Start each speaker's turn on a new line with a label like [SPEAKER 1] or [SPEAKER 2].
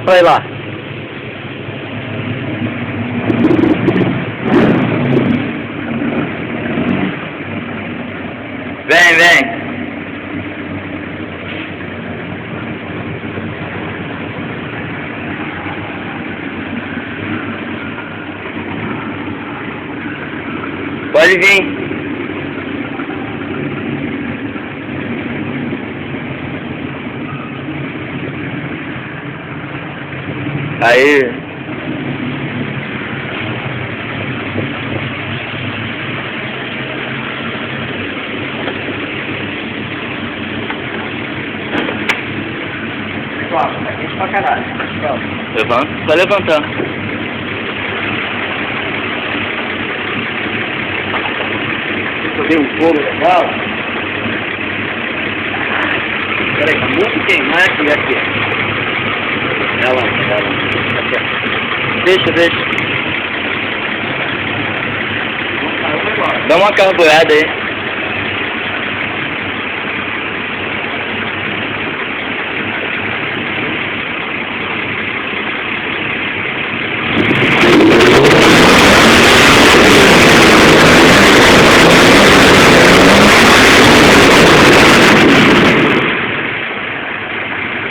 [SPEAKER 1] pra ir lá. Vem, vem. Pode vir. Aí.
[SPEAKER 2] Tá quente pra caralho.
[SPEAKER 1] Levanta, vai levantando.
[SPEAKER 2] Eu dei um fogo legal. Peraí, tá muito queimado aqui. Ela.
[SPEAKER 1] Deixa. Dá uma carburada aí.